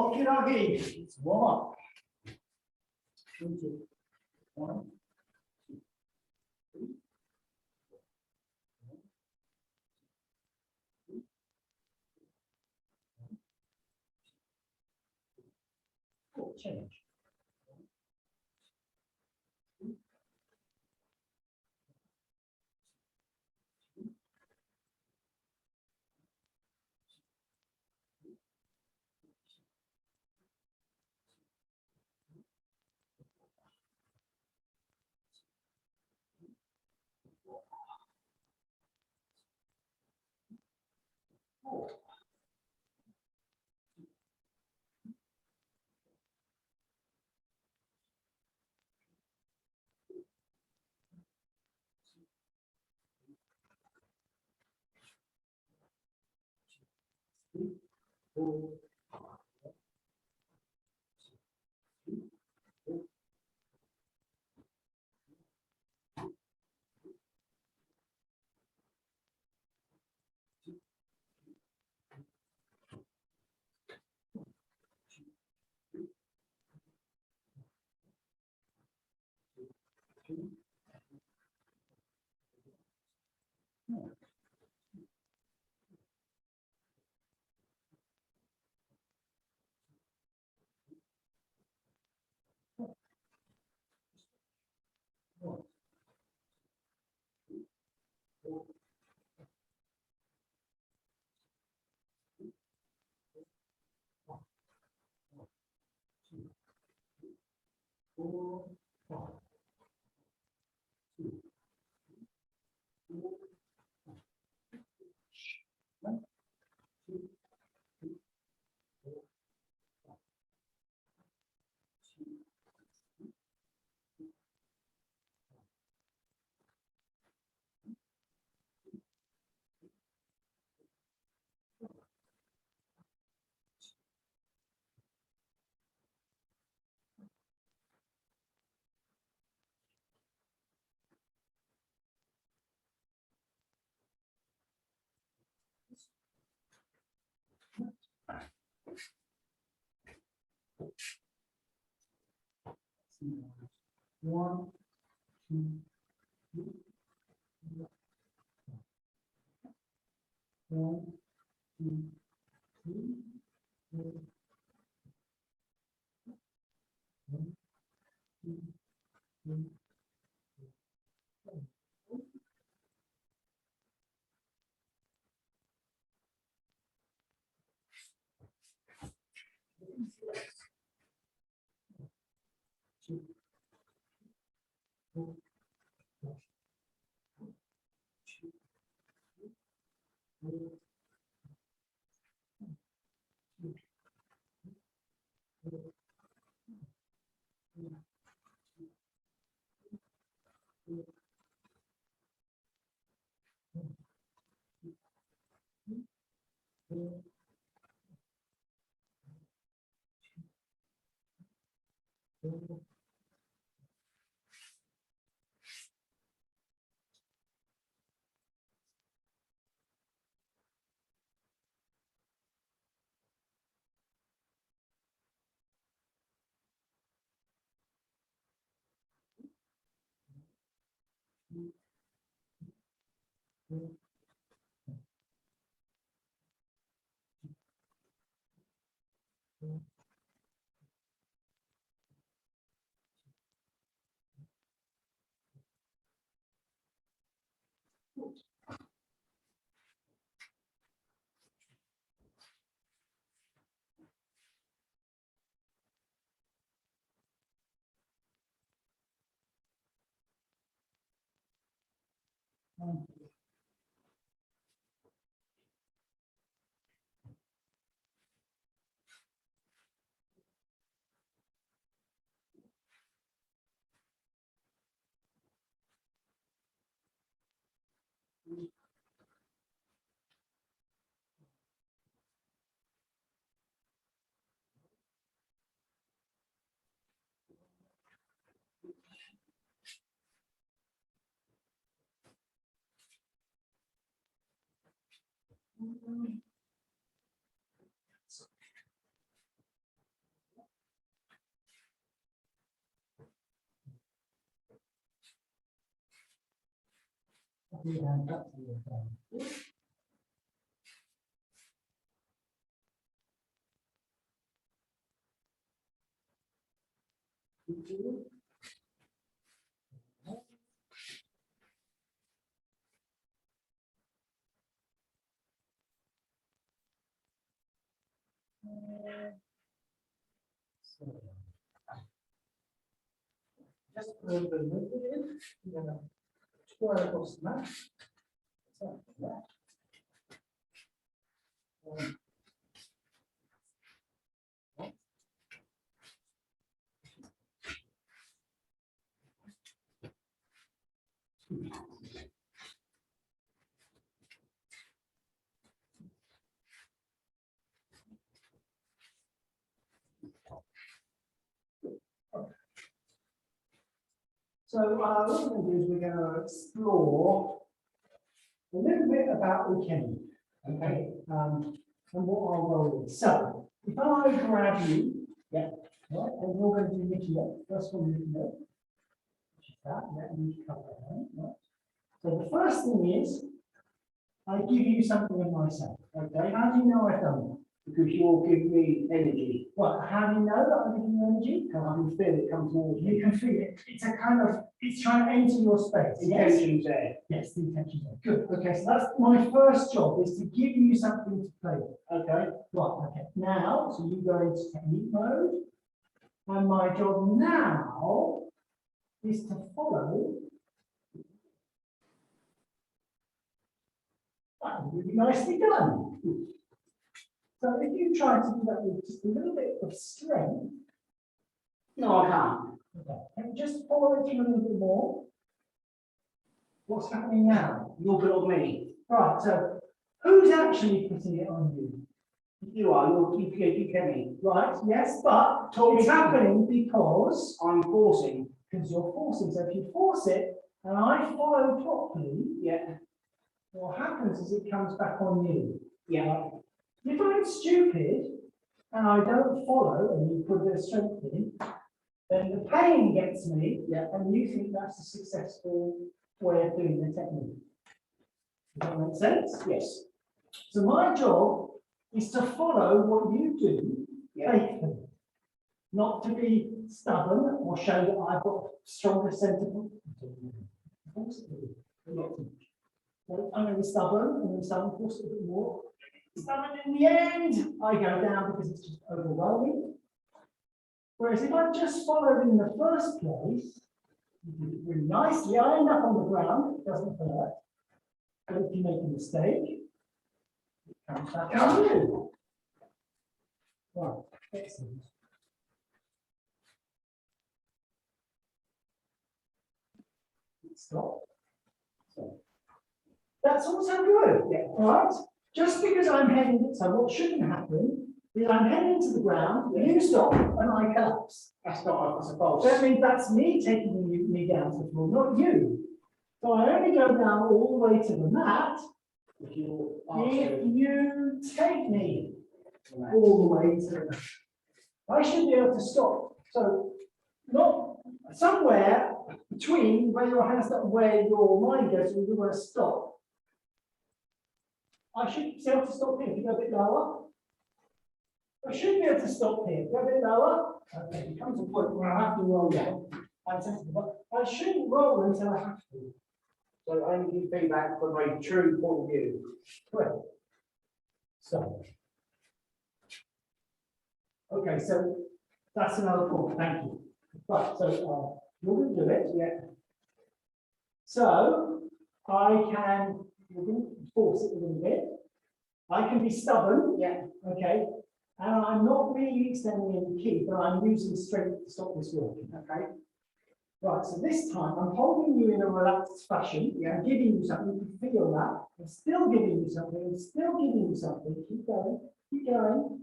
ocular gaze. Let's warm up. 2, 1, 2, 3. Go, change. One, two, three. One, two, three. One, two, three. Two, four, two, four, two, four, one. Put your hand up to your thumb. Just put a little bit of movement in. You're going to square across the mat. Something like that. So what we're going to do is we're going to explore a little bit about Aikido, okay, and what our role is. So if I grab you, yeah, right, and we're going to do Aikido. First one, Aikido, which is that. Let me cover that. Right. So the first thing is I give you something of myself. Okay, how do you know I've done that? Because you'll give me energy. Well, how do you know that I'm giving you energy? Because I can feel it come towards me. You can feel it. It's a kind of, it's trying to enter your space. The Yes? intention's there. Yes, the intention's there. Good. Okay, so that's my first job, is to give you something to play with. Okay? Right, okay. Now, so you go into technique mode. And my job now is to follow. That would be nicely done. So if you try to do that with just a little bit of strength. No, I can't. Okay, and just follow it through a little bit more. What's happening now? You'll put it on me. Right, so who's actually putting it on you? You are. You get me. Right, yes, but it's happening because I'm forcing. you're forcing. So if you force it and I follow properly, Yeah. what happens is it comes back on you. Yeah. If I'm stupid and I don't follow and you put a bit of strength in, then the pain gets me, yeah, and you think that's a successful way of doing the technique. Does that make sense? Yes. So my job is to follow what you do, Yeah. faithfully. Not to be stubborn or show that I've got a stronger sentiment. I'm going to be stubborn, and then stubborn, force it a bit more. Stubborn in the end, I go down because it's just overwhelming. Whereas if I just followed in the first place, you do it really nicely, I end up on the ground, it doesn't hurt. But if you make a mistake, it comes back on you. Right, excellent. Stop. So that's also good. Yeah. Right. Just because I'm heading, so what shouldn't happen is I'm heading to the ground, you stop, and I collapse. That's not, I suppose. That means that's me taking me down to the floor, not you. So I only go down all the way to the mat if you take me all the way to the mat. I should be able to stop. So not somewhere between where your hands start, where your mind goes, where you want to stop. I should be able to stop here. If you go a bit lower, I should be able to stop here. Go a bit lower. Okay, it comes to a point where I have to roll down. But I shouldn't roll until I have to. So I only give feedback from a true point of view. Correct. So, okay, so that's another point. Thank you. Right, so you're going to do it, yeah. So I can, we're going to force it a little bit. I can be stubborn, yeah, okay, and I'm not really extending any key, but I'm using strength to stop this working, okay. Right, so this time I'm holding you in a relaxed fashion, yeah, I'm giving you something, you can feel that, I'm still giving you something, I'm still giving you something, keep going,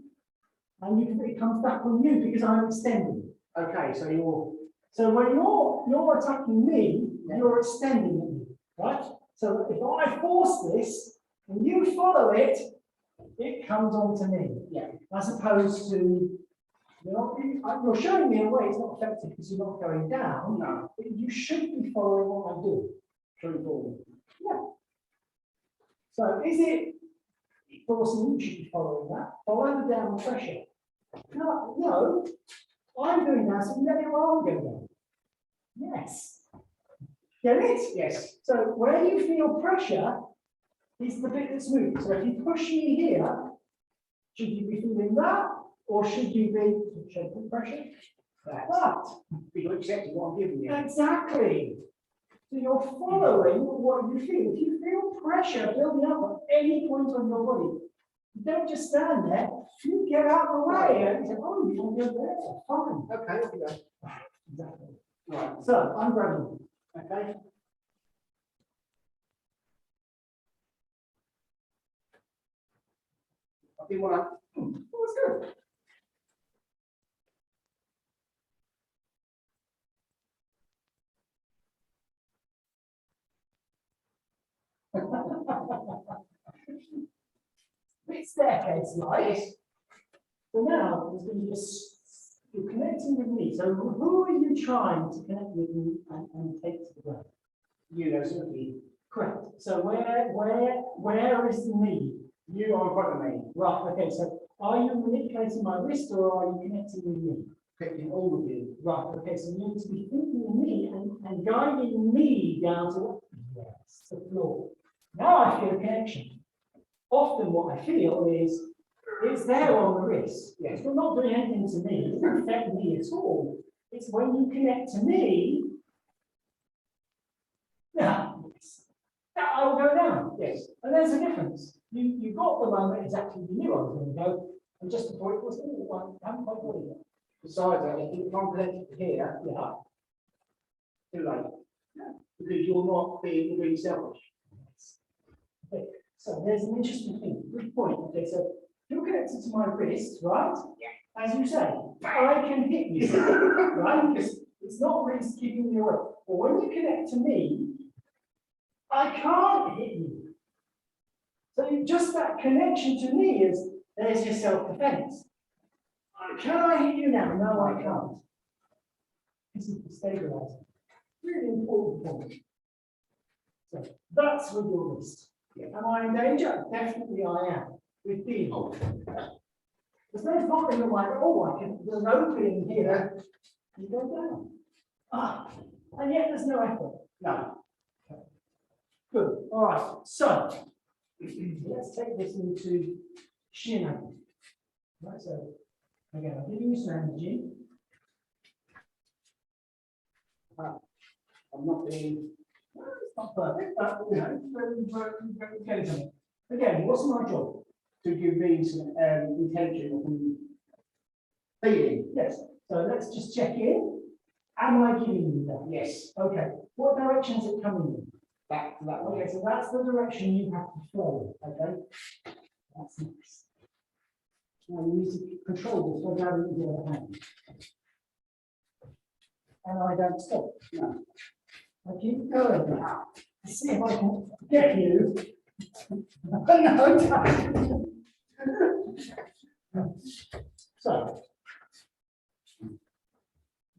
and you can, it comes back on you because I'm extending. Okay, so when you're attacking me, yeah, you're extending me, right? So if I force this and you follow it, it comes on to me, yeah, as opposed to, you're showing me a way it's not effective because you're not going down. No. But you should be following what I do. True forward. Yeah. So is it forcing you should be following that? Follow the downward pressure. No, no. I'm doing that, so let your arm go down. Yes. Get it? Yes. So where you feel pressure is the bit that's moving. So if you push me here, should you be feeling that? Or should you be shaking pressure? That. You're accepting what I'm giving you. Exactly. So you're following what you feel. If you feel pressure building up at any point on your body, you don't just stand there, you get out of the way and say, oh, you want to go there? Fine. Okay, off you go. Exactly. Right. So I'm grabbing. Okay. I think what I. Oh, that's good. Bit staircase like. So now there's going to be you're connecting with me. So who are you trying to connect with and take to the ground? You know, certainly. Correct. So where is the me? You are in front of me. Right. Okay. So are you manipulating my wrist or are you connecting with me? Picking all of you. Right. Okay. So you need to be thinking of me and guiding me down to the floor. Now I feel a connection. Often what I feel is it's there on the wrist. Yes. It's not doing anything to me. It doesn't affect me at all. It's when you connect to me, that I will go down. Yes. And there's a difference. You got the moment exactly you knew I was going to go, and just before it was, oh, I haven't quite got it yet. Besides that, I think if I'm connected to here, Yeah. too late. Because you're not being selfish. Okay. So there's an interesting thing. Good point. Okay, so you're connected to my wrist, right? Yeah. As you say, I can hit you, right? Because it's not wrist keeping you away. But when you connect to me, I can't hit you. So just that connection to me is there's your self-defense. Can I hit you now? No, I can't. This is the stabilizer. Really important point. So that's with your wrist. Yeah. Am I in danger? Definitely I am. With being. There's no problem in my there's an opening here. You go down. And yet there's no effort. No. Okay. Good. All right. So let's take this into shin angle. Right. So again, I'll give you some energy. I'm not being. Well, it's not perfect, but you know, get it. Again, what's my job? To give these intention of feeling. Yes. So let's just check in. Am I giving you that? Yes. Okay. What direction is it coming in? Back to that way. Okay, so that's the direction you have to follow. Okay. That's next. Now you need to control this by grabbing with the other hand. And I don't stop. No. I keep going now. See if I can get you. No. So,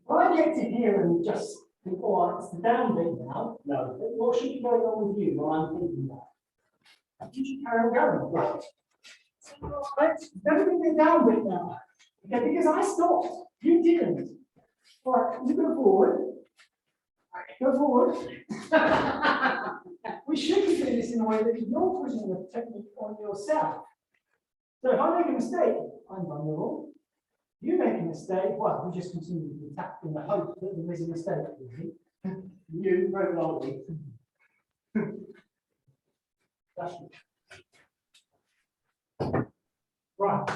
when I get to here and just think, oh, it's the down bit now. No, what should be going on with you while I'm thinking that? You should carry on going. Right. Right. Never been the down bit now. Okay, because I stopped. You didn't. Right, you go forward. Go forward. We should be doing this in a way that you're pushing the technique on yourself. So if I make a mistake, I'm vulnerable. You make a mistake, well, we just continue to attack in the hope that there is a mistake. You very likely. Right.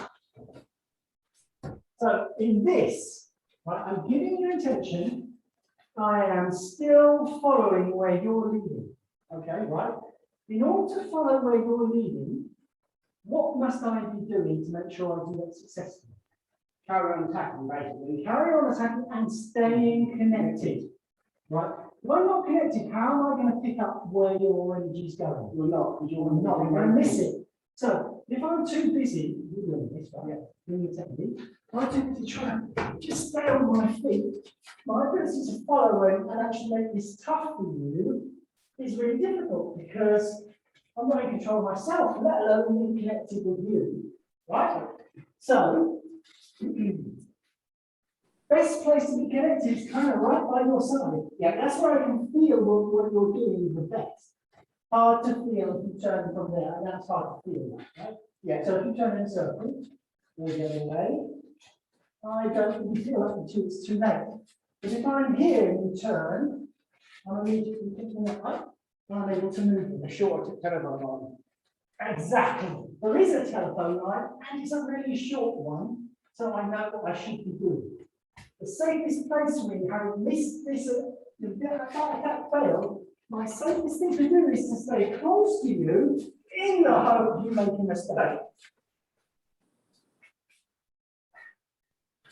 So in this, right, I'm giving you attention. I am still following where you're leading. Okay, right? In order to follow where you're leading, what must I be doing to make sure I do that successfully? Carry on attacking, basically. Carry on attacking and staying connected. Right? If I'm not connected, how am I going to pick up where your energy is going? You're not, because you're not. I'm going to miss it. So if I'm too busy doing this, right? Yeah. Doing the technique, I'm too busy trying to just stay on my feet. My ability to follow and actually make this tough for you is really difficult because I'm not in control of myself, let alone being connected with you, right? So, best place to be connected is kind of right by your side. Yeah, that's where I can feel what you're doing the best. Hard to feel if you turn from there, and that's hard to feel, right? Yeah, so if you turn in a circle, we'll go away. I don't really feel like it's too late. But if I'm here and you turn, I'm immediately picking it up, and I'm able to move in a short telephone line. Exactly. There is a telephone line, and it's a really short one, so I know what I should be doing. The safest place for me, having missed this, if that failed, my safest thing to do is to stay close to you in the hope of you making a mistake.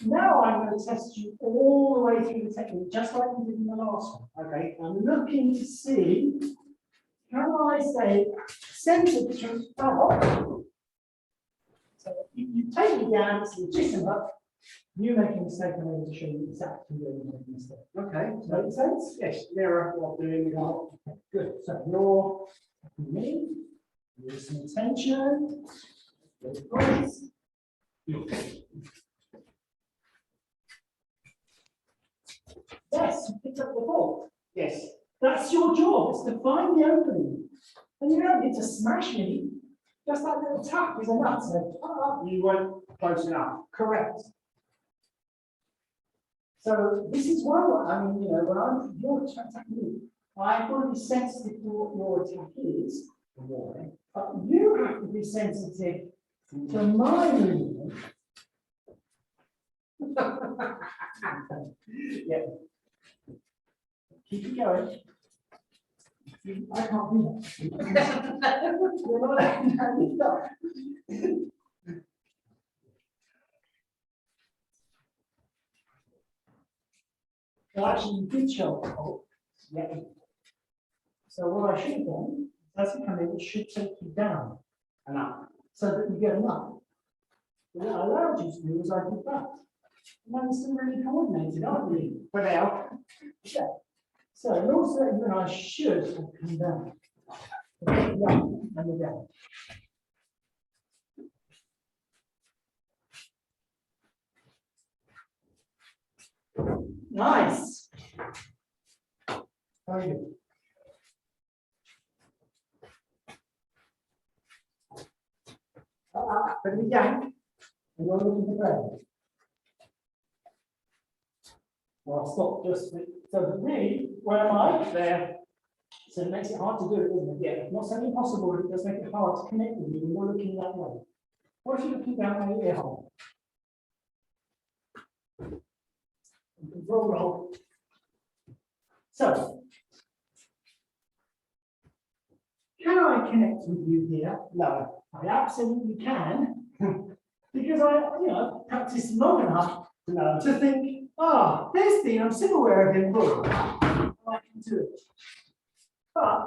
Now I'm going to test you all the way through the technique, just like we did in the last one. Okay, I'm looking to see, can I stay centered through the So you take me down, it's legitimate. You make a mistake, I'm going to show you exactly where you make a mistake. Okay, does that make sense? Yes, mirror what I'm doing. Okay, good. So you're me, use some attention. Yes, you picked up the ball. Yes. That's your job, is to find the opening. And you don't need to smash me. Just that little tap is enough. So, you weren't close enough. Correct. So this is one, I mean, you know, when you're attacking, I've got to be sensitive to what your attack is, but you have to be sensitive to my movement. Yeah. Keep it going. I can't do that. You're not allowed to. Well, actually, you did show the hole. Yeah. So what I should have done, as you come in, it should take you down and up, so that you get an up. What I allowed you to do is I did that. And then it's still really coordinated, aren't you? For now. Yeah. So in order to, I should have come down. Yeah, and down. Nice. Very good. But we yank, and you're looking to play. Well, I'll stop just so really, where am I? There. So it makes it hard to do it, doesn't it? Yeah, not so impossible, but it does make it hard to connect with you when you're looking that way. What if you're looking down my ear hole? Roll. So, can I connect with you here? No, I absolutely can, because I, practiced long enough to think, there's Dean, I'm still aware of him, I can do it. But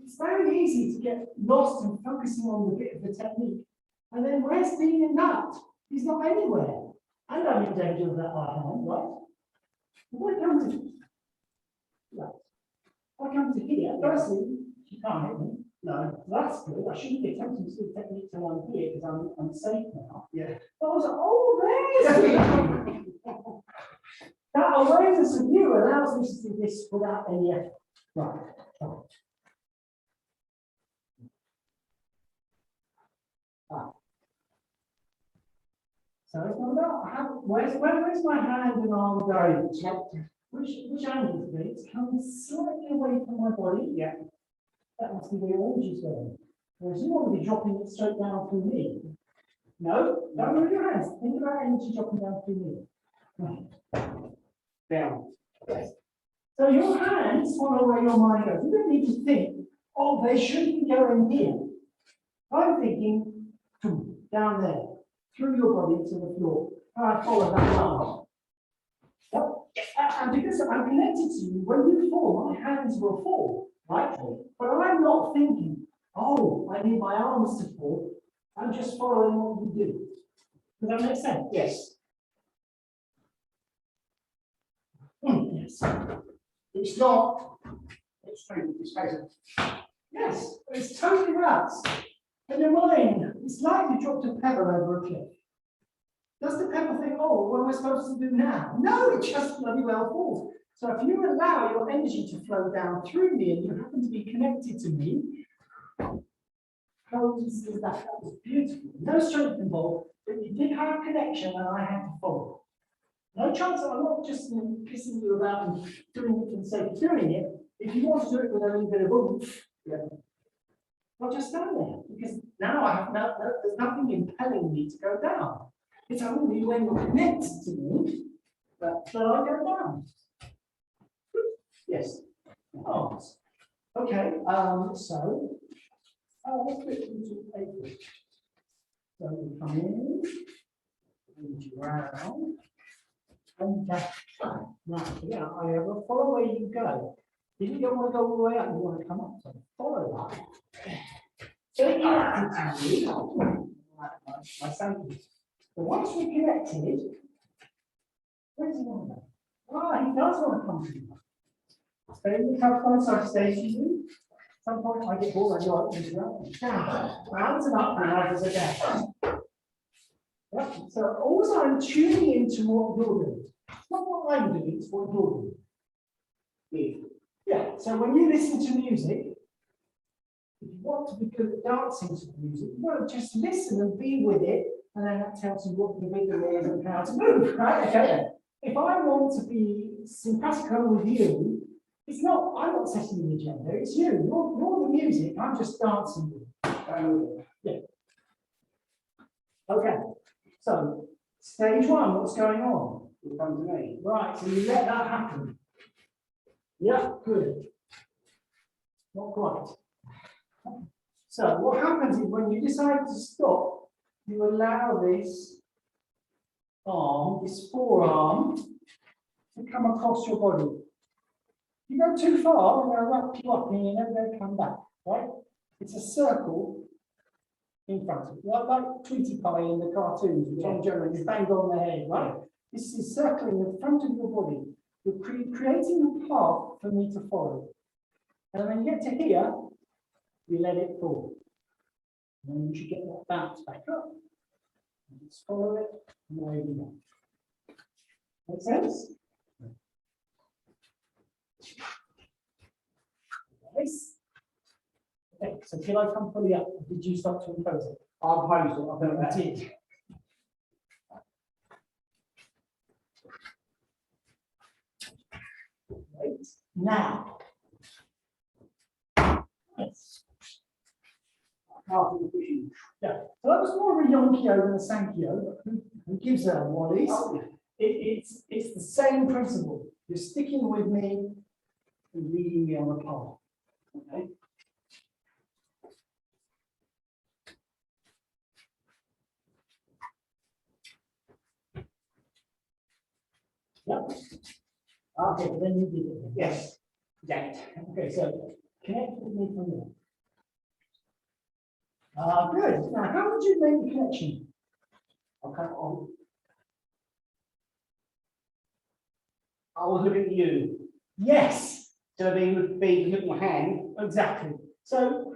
it's very easy to get lost in focusing on the bit of the technique. And then where's Dean in that? He's not anywhere. And I'm in danger of that right hand, right? If I come to, I come to here, firstly, you can't hit me. No, that's good. I shouldn't be attempting to do the technique till I'm here because I'm safe now. Yeah. But I was like, there's me. That awareness of you allows me to do this without any effort. Right. So it's not about where's my hand and arm going? Which angle is it? It's coming slightly away from my body. Yeah. That must be where your energy is going. Whereas you want to be dropping it straight down through me. No, don't move your hands. Think about energy dropping down through me. Down. Yes. So your hands follow where your mind goes. You don't need to think, they shouldn't be going here. I'm thinking down there, through your body to the floor. And I follow that line. Yep. And because I'm connected to you, when you fall, my hands will fall. Right? But I'm not thinking, I need my arms to fall. I'm just following what you do. Does that make sense? Yes. Yes. It's not extreme, it's basic. Yes, it's totally relaxed. And your mind, it's like you dropped a pebble over a cliff. Does the pebble think, oh, what am I supposed to do now? No, it just bloody well falls. So if you allow your energy to flow down through me and you happen to be connected to me, how easy is that? That was beautiful. No strength involved, but you did have a connection and I had to follow. No chance, I'm not just kissing you about and doing it for the sake of doing it. If you want to do it with a little bit of oomph, I'll just stand there because now I have there's nothing impelling me to go down. It's only when you're connected to me that I go down. Yes. Oh. Okay. So let's put it into April. So we come in, and round, and back. Now, yeah, I will follow where you go. If you don't want to go all the way up, you want to come up. So follow that. So connected to you. My son. But once we're connected, where does he want to go? Ah, he does want to come to you. Stay in the tough points, I stay to you. At some point, I get bored, I go up and down. Rounds and up, and others are down. Yep. So also I'm tuning into what you're doing. It's not what I'm doing, it's what you're doing. Yeah. So when you listen to music, if you want to be good at dancing to the music, you want to just listen and be with it, and then that tells you what the rhythm is and how to move, right? Okay. If I want to be simpatico with you, it's not, I'm not setting the agenda, it's you. You're the music, I'm just dancing with you. Yeah. Okay. So, stage one, what's going on? You come to me. Right, so you let that happen. Yeah, good. Not quite. So, what happens is when you decide to stop, you allow this arm, this forearm, to come across your body. If you go too far, I'm going to wrap you up and you're never going to come back, right? It's a circle in front of you, like Tweety Pie in the cartoons, which Tom Jones is banged on the head, right? This is circling in front of your body. You're creating a path for me to follow. And when you get to here, you let it fall. And then you should get that bounce back up. Just follow it, and away we go. Make sense? Nice. Okay, so till I come fully up, did you start to impose it? I'll pose it, I've done that. Did. Right. Now. Yes. Yeah, so that was more of a Yonkyo than a Sankyo, but who gives a Wallis? Oh. It's the same principle. You're sticking with me and leading me on the path. Okay. Yep. Okay, but then you did it. Yes. Yeah. Okay, so connect with me from there. Good. Now, how would you make the connection? Okay. I was looking at you. Yes. So they would be looking at my hand. Exactly. So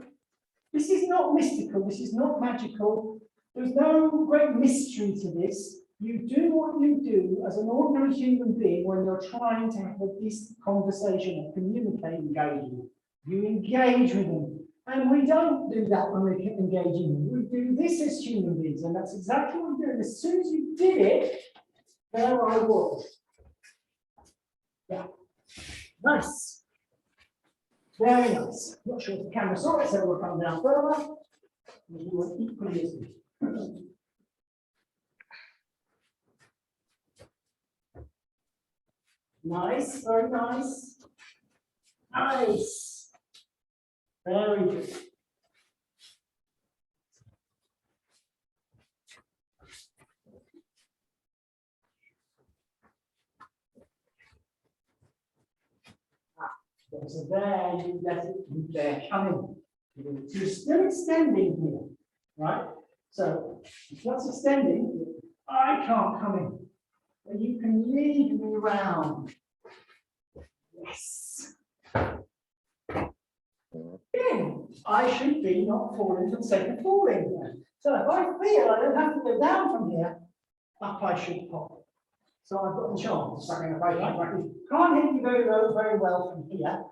this is not mystical. This is not magical. There's no great mystery to this. You do what you do as an ordinary human being when you're trying to have a decent conversation and communicate, engaging. You engage with them. And we don't do that when we're engaging. We do this as human beings, and that's exactly what we're doing. As soon as you did it, there I was. Yeah. Nice. Very nice. Not sure if the camera saw it, so we'll come down further. You will equally as good. Nice, very nice. Nice. Very good. So there you let it come in. So you're still extending here, right? So if that's extending, I can't come in. But you can lead me around. Yes. Again, I should be not falling for the sake of falling. So if I feel I don't have to go down from here, up I should pop. So I've got a chance. Can't hit you very well from here.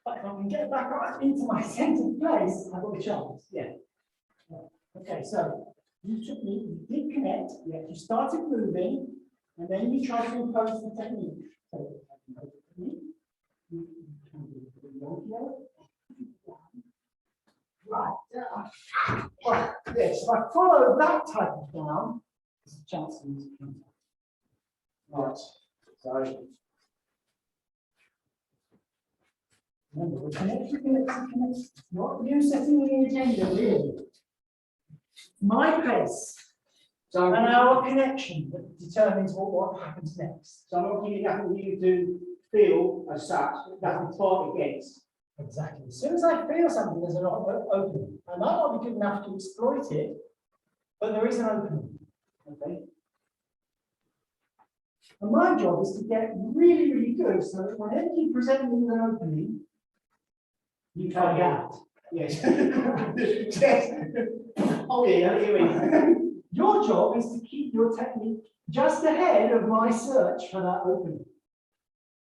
But if I can get back up into my centered place, I've got a chance. Yeah. Okay, so you did connect, you started moving, and then you try to impose the technique. So, right. Right. Yes, if I follow that type of down, there's a chance of losing contact. Right. So remember, the connection. It's not you setting the agenda, really. My pace. So and our connection that determines what happens next. So I'm not giving nothing you to feel as such, that's part against. Exactly. As soon as I feel something, there's an opening. I might not be good enough to exploit it, but there is an opening. Okay. And my job is to get really, really good so that whenever you present me with an opening, you find out. Yes. Yes. Oh yeah, Your job is to keep your technique just ahead of my search for that opening.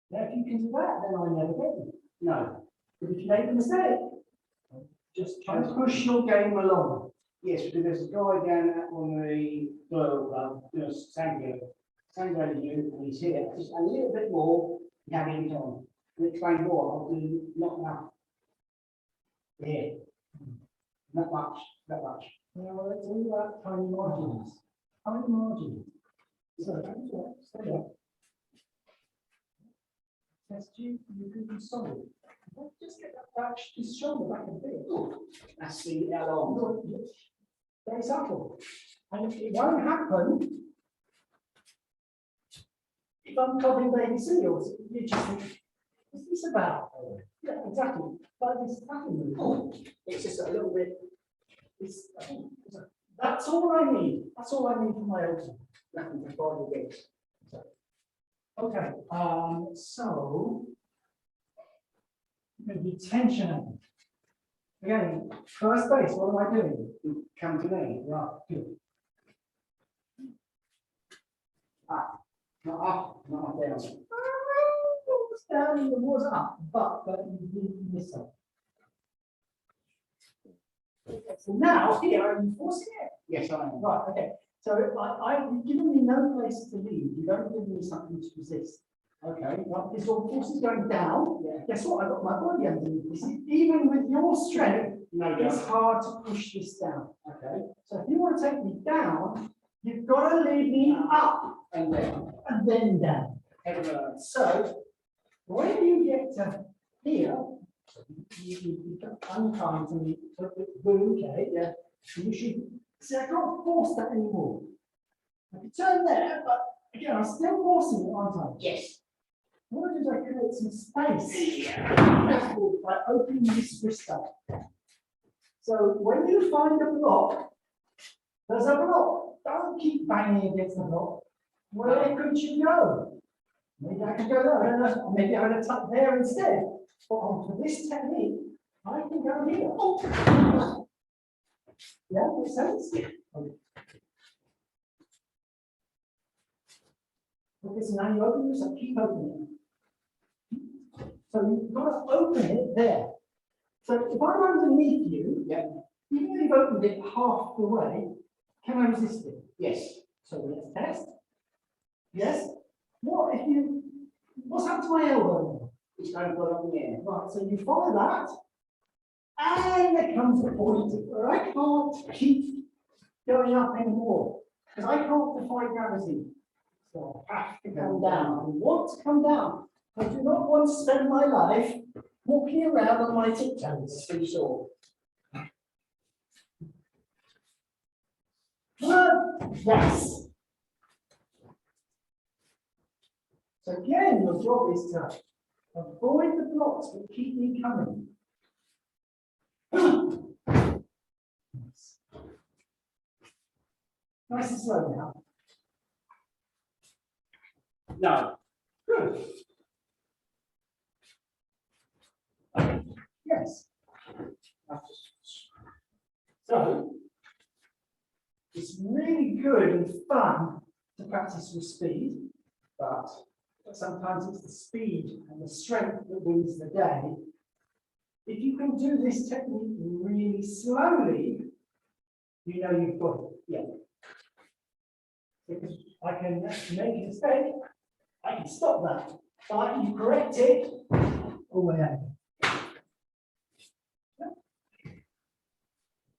Now, if you can do that, then I never get you. No. But if you make a mistake, just try to push your game along. Yes, because there's a guy down at one of the Burwell Club, same way as you, and he's here. Just a little bit more, you have him on. To explain more, I'll do not enough. Yeah. Not much, not much. Yeah, well, it's all about tiny margins. Tiny margins. So, stay there. Test you could be solid. Just get that back, his shoulder back a bit. That's the alarm. Very subtle. And it won't happen if I'm copying baby seals. You just think, what's this about? Yeah, exactly. But it's happening. It's just a little bit. That's all I need. That's all I need for my opening. Nothing to fight against. Okay, so maybe tension. Again, first base, what am I doing? Come to me. Right, good. Not up, not down. It's down and the was up, but you miss up. So now here, are you forcing it? Yes, I am. Right, okay. So you've given me no place to lead. You don't give me something to resist. Okay, well, this all force is going down. Yeah. Guess what? I've got my body underneath this. Even with your strength, it's hard to push this down. Okay. So if you want to take me down, you've got to lead me up And then down. So when you get to here, you become unkind to me. Okay, yeah. You should see. I can't force that anymore. I can turn there, but again, I'm still forcing it, aren't I? yes. What I do is I create some space by opening this wrist up. So when you find a block, there's a block. Don't keep banging against the block. Where could you go? Maybe I could go there. Maybe I'm going to tuck there instead. But for this technique, I can go here. Oh. Yeah, makes sense? Okay, so now you open this up, keep opening it. So you've got to open it there. So if I'm underneath you, Yeah. even though you've opened it half the way, can I resist it? Yes. So let's test. Yes. What if you, what's happened to my elbow? It's going to go up in the air. Right, so you follow that, and there comes a point where I can't keep going up anymore, because I can't defy gravity. So I have to come down. I want to come down. I do not want to spend my life walking around on my tiptoes. Too sore. Yes. So again, your job is to avoid the blocks that keep me coming. Nice and slow now. No. Good. Yes. So it's really good and fun to practice with speed, but sometimes it's the speed and the strength that wins the day. If you can do this technique really slowly, you know you've got it. Yeah. Because I can make a mistake, I can stop that, but you correct it, away I go.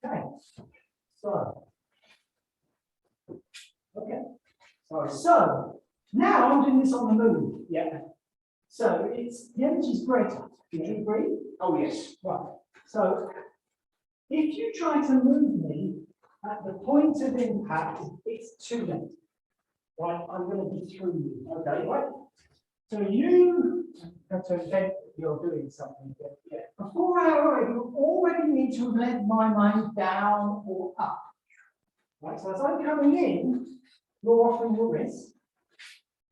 Okay, so, okay, so now I'm doing this on the move. Yeah. So it's the energy's greater. Do you agree? Oh yes. Right. So if you try to move me at the point of impact, it's too late. Right, I'm going to be through you. Okay, right? So you have to invent that you're doing something. Yeah. Before I arrive, you already need to have led my mind down or up. Right, so as I'm coming in, you're offering your wrist.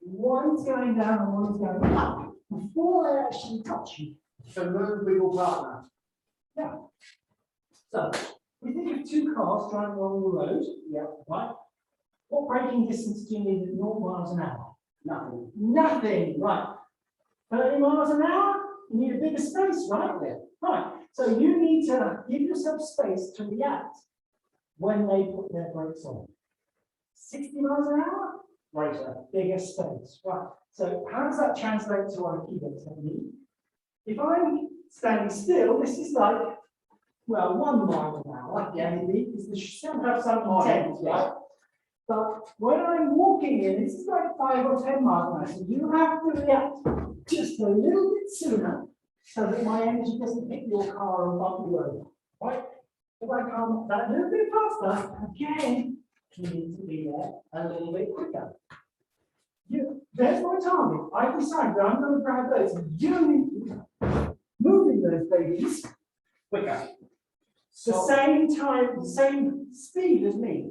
One's going down and one's going up before I actually touch you. So move with your partner. Yeah. So we think of two cars driving along the road. Yeah. Right. What braking distance do you need at 0 miles an hour? Nothing. Nothing. Right. 30 miles an hour. You need a bigger space, right? Yeah. Right. So you need to give yourself space to react when they put their brakes on. 60 miles an hour. Greater. Bigger space. Right. So how does that translate to Aikido technique? If I'm standing still, this is like, well, 1 mile an hour, yeah, maybe, because you still have some intent, right? But when I'm walking in, this is like 5 or 10 miles an hour. So you have to react just a little bit sooner so that my energy doesn't hit your car and bump you over, right? If I come that little bit faster, again, you need to be there a little bit quicker. There's my target. I decide that I'm going to grab those. You need to moving those babies Quicker. the same time, the same speed as me.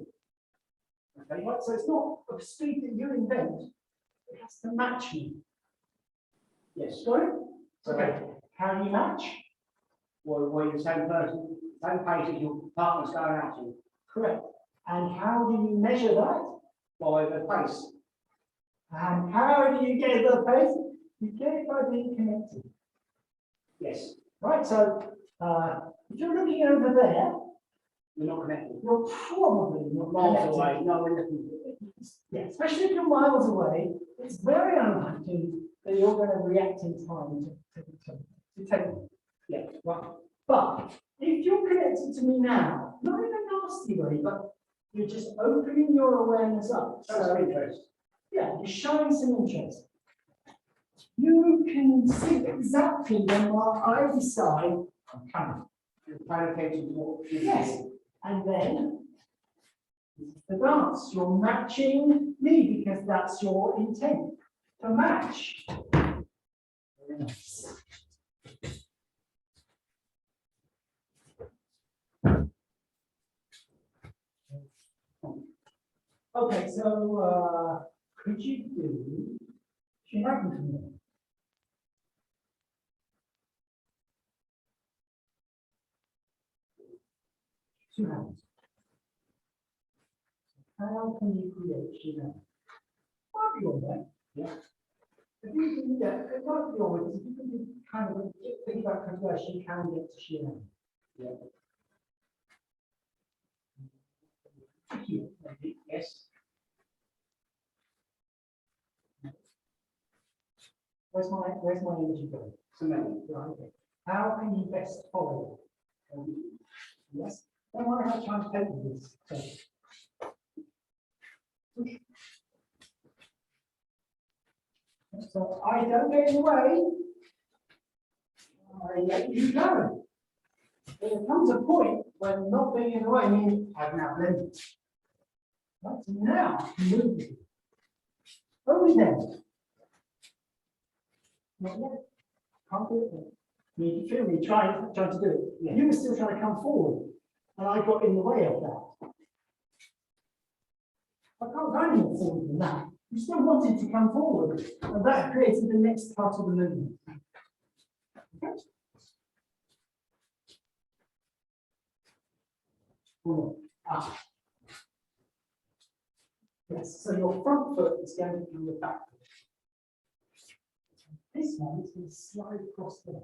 Okay, right? So it's not a speed that you invent, it has to match you. Yes, got it? Okay. How do you match? Well, you're the same person, same pace as your partner's going at you. Correct. And how do you measure that? By the pace. And how do you get the pace? You get it by being connected. Yes. Right, so if you're looking over there, you're not connected. You're probably not Miles connected. away. No, we're looking. Yeah, especially if you're miles away, it's very unlikely that you're going to react in time to take it. Yeah, right. But if you're connected to me now, not in a nasty way, but you're just opening your awareness up. So interest. Yeah, you're showing some interest. You can see exactly when I decide I'm coming. You're paying attention to what you're doing. And then the dance, you're matching me because that's your intent to match. Very nice. Okay, so could you do Shinraku for me? Two hands. How can you create Shinraku? Might be on there. Yeah. If you can, yeah, it might be on it. If you can kind of think about conversion, you can get to Shinraku. Yeah. Maybe. Yes. Where's my energy going? So many. Right. Okay. How can you best follow it? Yes. Don't worry about trying to take this. So I don't get in the way. I let you go. But there comes a point when not being in the way means I've now blended. Right, so now move. Only then. Not yet. Can't do it. You feel me trying to do it. Yeah. You were still trying to come forward, and I got in the way of that. I can't go any more forward than that. You still wanted to come forward, and that created the next part of the movement. Okay. or not? Up. Yes, so your front foot is going to be your back foot. This one is going to slide across there.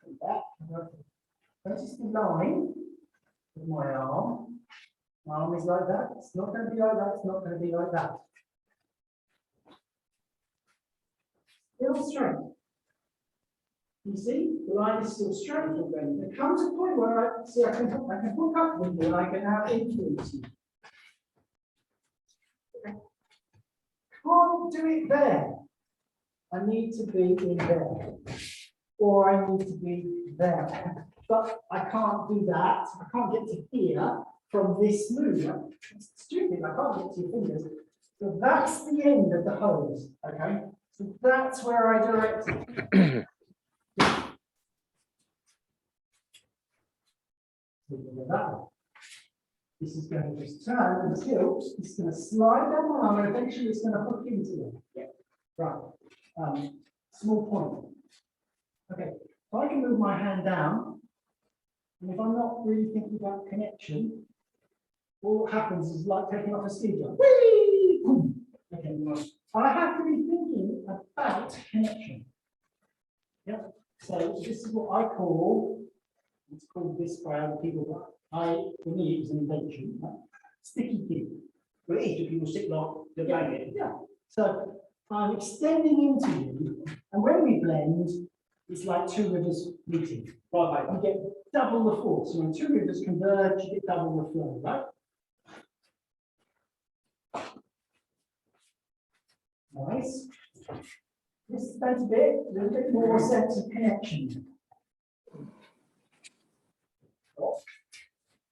Come back. Notice the line with my arm. My arm is like that. It's not going to be like that. It's not going to be like that. Still straight. You see, the line is still straight. There comes a point where I can hook up with you and I can have influence you. Can't do it there. I need to be in there. Or I need to be there. But I can't do that. I can't get to here from this move. It's stupid. I can't get to your fingers. So that's the end of the hose. Okay. So that's where I direct it. This is going to just turn and tilt. It's going to slide down my arm and eventually it's going to hook into it. Yeah. Right. Small point. Okay. So I can move my hand down. And if I'm not really thinking about connection, all that happens is like taking off a ski jump. Whee! Okay. I have to be thinking about connection. Yep. So this is what I call, it's called this by other people, but for me, it was an invention. Right? Sticky key. Well, it is if people stick like the magnet. Yeah. So I'm extending into you, and when we blend, it's like two rivers meeting. Right. You get double the force. So when two rivers converge, you get double the flow, right? Nice. This is going to be a little bit more sense of connection.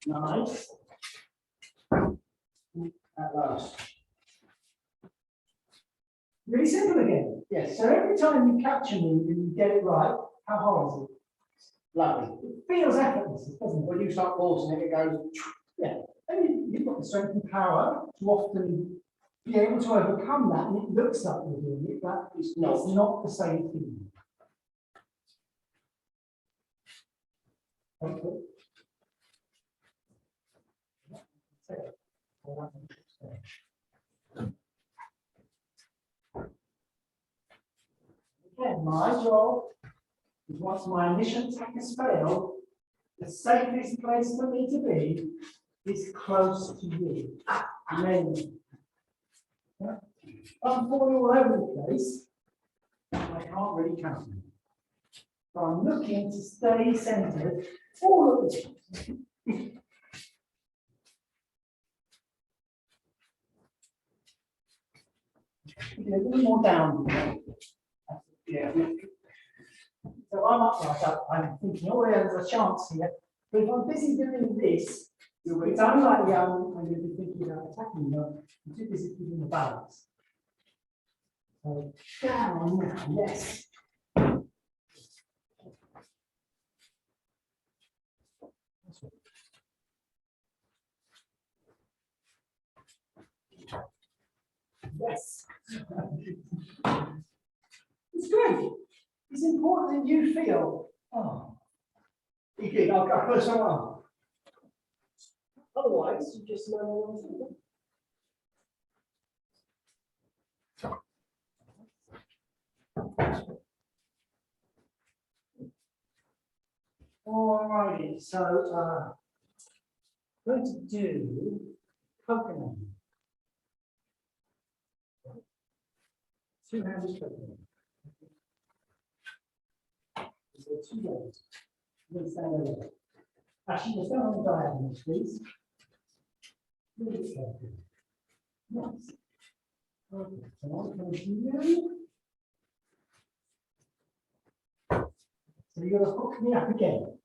Nice. At last. Really simple again. Yes. So every time you capture me and you get it right, how hard is it? Lovely. It feels effortless, doesn't it? When you start forcing it, it goes. Yeah. And you've got the strength and power to often be able to overcome that, and it looks like you're doing it, but it's not the same thing. Okay. Again, my job is once my initial attack has failed, the safest place for me to be is close to you. And then, yeah, I'm falling all over the place. I can't really count. So I'm looking to stay centered all of this. A little more down. Yeah. So I'm up like that. I'm thinking, oh yeah, there's a chance here. But if I'm busy doing this, it's unlikely I'm going to be thinking about attacking you. I'm too busy keeping the balance. So down now, yes. Yes. It's great. It's important that you feel, oh, You did. I'll put some on. otherwise you just learn all the time. Alrighty, so going to do coconut. Two-handed coconut. So two legs. Let's stand over there. Actually, let's stand on the diagonal, please. Really careful. Nice. Okay, so I'm going to do. So you're going to hook me up again.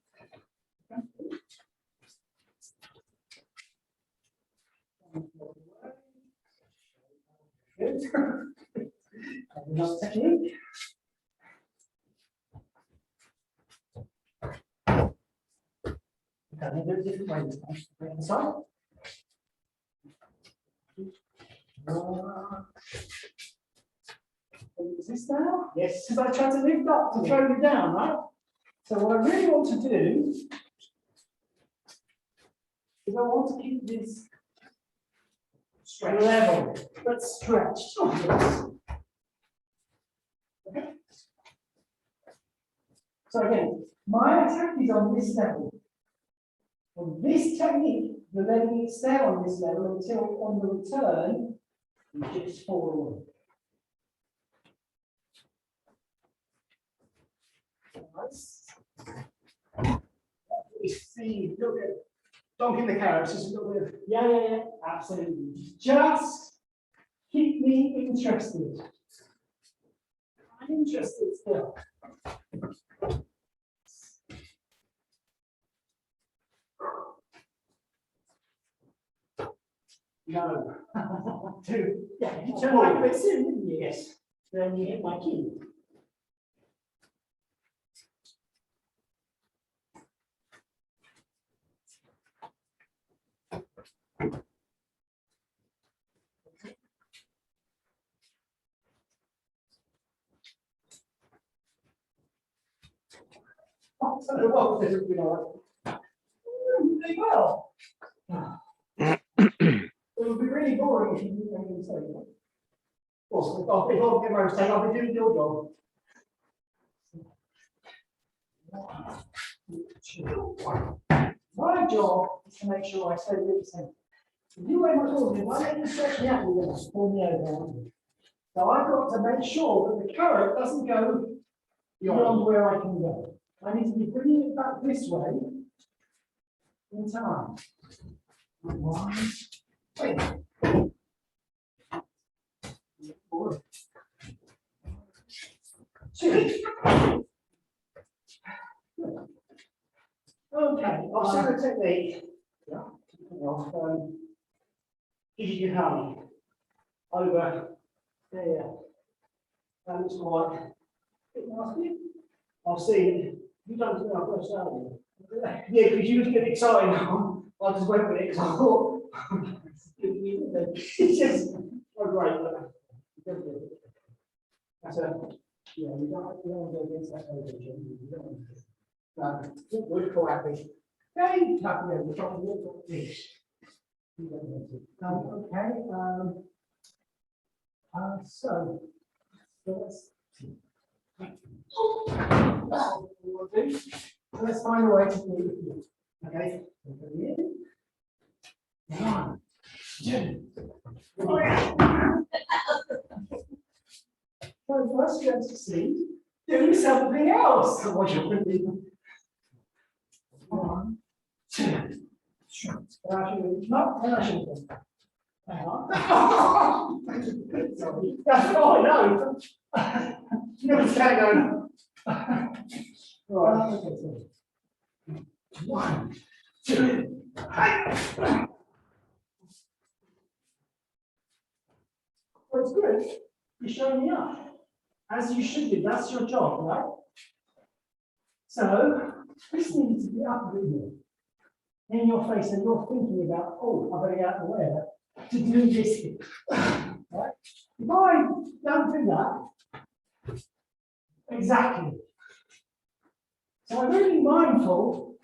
Good. Another technique. Okay, there's different ways. Bring this on. Is this now? Yes. Because I tried to lift up to throw you down, right? So what I really want to do is I want to keep this level, but stretched. Yes. Okay. So again, my attack is on this level. On this technique, you're letting it stay on this level until on the return, you just fall away. Nice. You see, look at donking the carrots, just a little bit of, yeah, absolutely. Just keep me interested. I'm interested still. No. Two. Yeah, you turn back a bit soon, didn't you? Yes. Then you hit my key. I don't know what this would be like. Really well. It would be really boring if you didn't make a mistake. Also, if I get my mistake, I'll be doing your job. My job is to make sure I stay really safe. If you wear my tools, if I let you stretch me out, you're going to pull me over. So I've got to make sure that the carrot doesn't go beyond where I can go. I need to be bringing it back this way in time. 1, 2. Okay, I'll show the technique. Yeah. Easy honey over there. That looks quite a bit nasty. I'll see it. You don't think I've got to start with. Yeah, because you just get excited now. I just went with it because I thought it's just so great. That's a yeah, you don't go against that position. You don't want to. No, we're quite happy. Hey, happy we're trying to look at this. Okay. So let's let's find a way to do it here. Okay. 1, 2. So first you have to see doing something else. What you would do. 1, 2. No, I shouldn't. Hang on. That's all I know. You know what's going on. Right. Okay, so 1, 2. Well, it's good. You're showing me up. As you should do. That's your job, right? So this needs to be up a bit more in your face, and you're thinking about, oh, I better get out of the way to do this. Right? If I don't do that, exactly. So I'm really mindful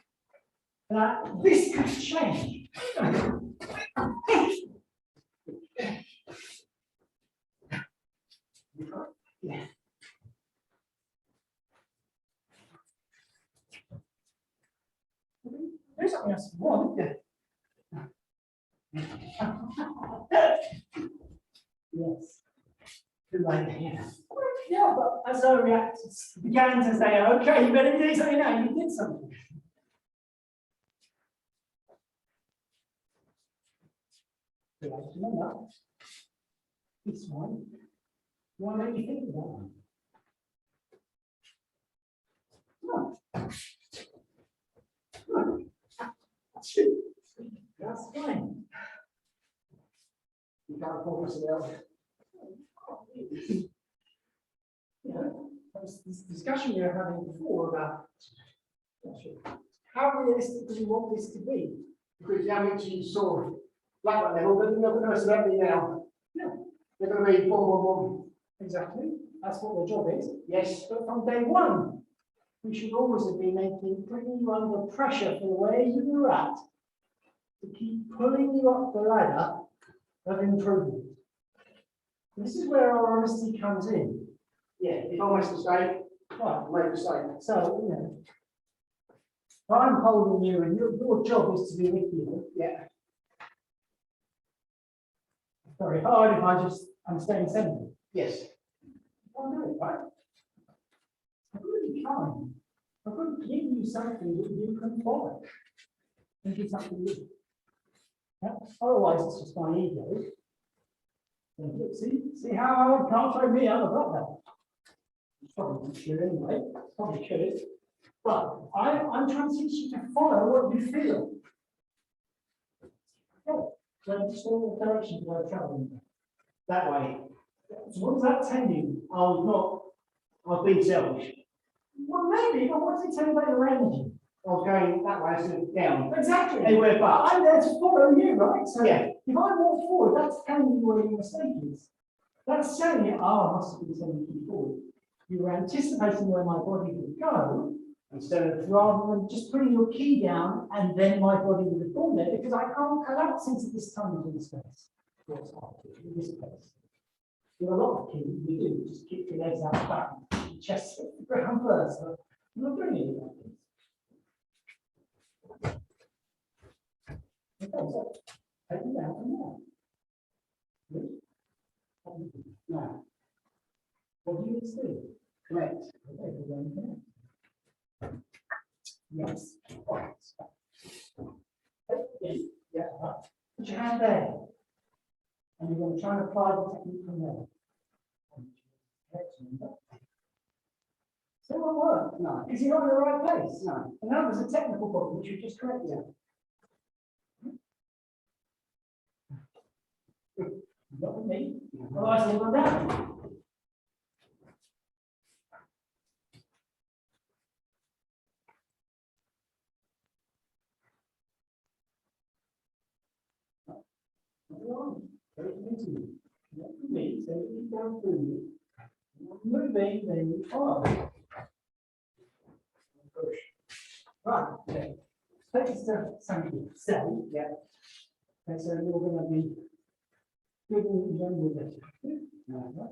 that this could change. Yeah. There's something else you want, isn't there? Yes. Too late here. Yeah, but as I reacted, began to say, okay, you better do something now, you did something. Remember, this one, why don't you think of that one? No. No. That's fine. You can't focus it out. You know, this discussion we were having before about how realistic do you want this to be? Because you haven't you saw black level, but you're not going to select me now. No. They're going to be 4, 1, 1. Exactly. That's what the job is. Yes. But from day one, we should always have been putting you under pressure for where you were at to keep pulling you up the ladder of improvement. This is where our honesty comes in. Yeah, if I make a mistake, Right. make a mistake. So, you know, if I'm holding you and your job is to be with you. Yeah. It's very hard if I'm staying centered. Yes. I'll do it, right? I'm really kind. I'm going to give you something that you can follow. And do something good. Yeah? Otherwise, it's just my ego. And look, see how I can't throw me out of that. Probably not should anyway. Probably should. But I'm trying to teach you to follow what you feel. Yeah. So just all the directions we're traveling That way. So what does that tell you? I've been selfish. Well, maybe, but what does it tell you about your energy? I was going that way instead of down. Exactly. Anywhere but. I'm there to follow you, right? So Yeah. if I walk forward, that's telling you where your mistake is. That's saying it, I must have been sending you forward. You were anticipating where my body would go, Instead of rather than just putting your key down and then my body would have gone there, because I can't collapse into this time and space. What's happening in this place? With a lot of keys, we do, just kick your legs out back, your chest hit the ground first. So you're not doing any of that. Okay, so take it down from there. Good. no, What do you need to do? correct. Okay, we're going to connect. Yes. Right. Okay, yeah, right. Put your hand there. And you're going to try and apply the technique from there. Still won't work. No, Because you're not in the right place. no. And that was a technical problem which you just corrected. Not with me. Otherwise, I'll go down. Very easy. Not for me, so you down through you. Moving, then you follow. Push. Right, okay. Take us to something. Stay. Yeah. Okay, so you're going to be good and young with it. Right.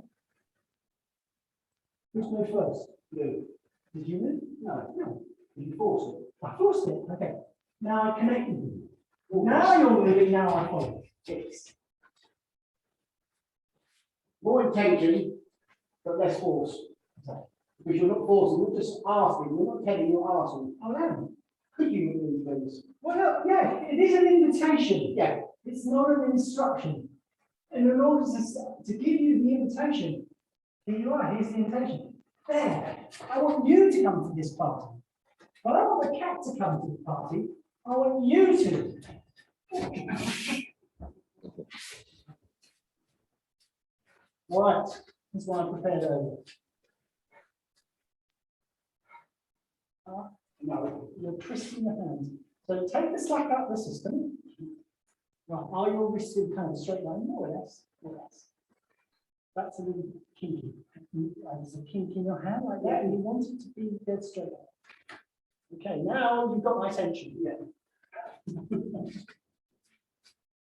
Who's moved first? You. Did you move? No. No. You force it. I forced it. Okay. Now I connected you. Now you're moving, now I follow. Yes. More intention, but less force. Okay. Because you're not forcing, you're just asking, you're not telling, you're asking. I am. Could you move, please? Well, yeah, it is an invitation. Yeah. It's not an instruction. And in order to give you the invitation, here you are, here's the invitation. There. I want you to come to this party. But I want the cat to come to the party. I want you to. All right. That's why I prepared over. No. You're twisting your hands. So take the slack out of the system. Right, are your wrists in kind of straight line? More or less. More or less. That's a little kinky. There's a kink in your hand like that, and you want it to be dead straight up. Okay, now you've got my attention. Yeah.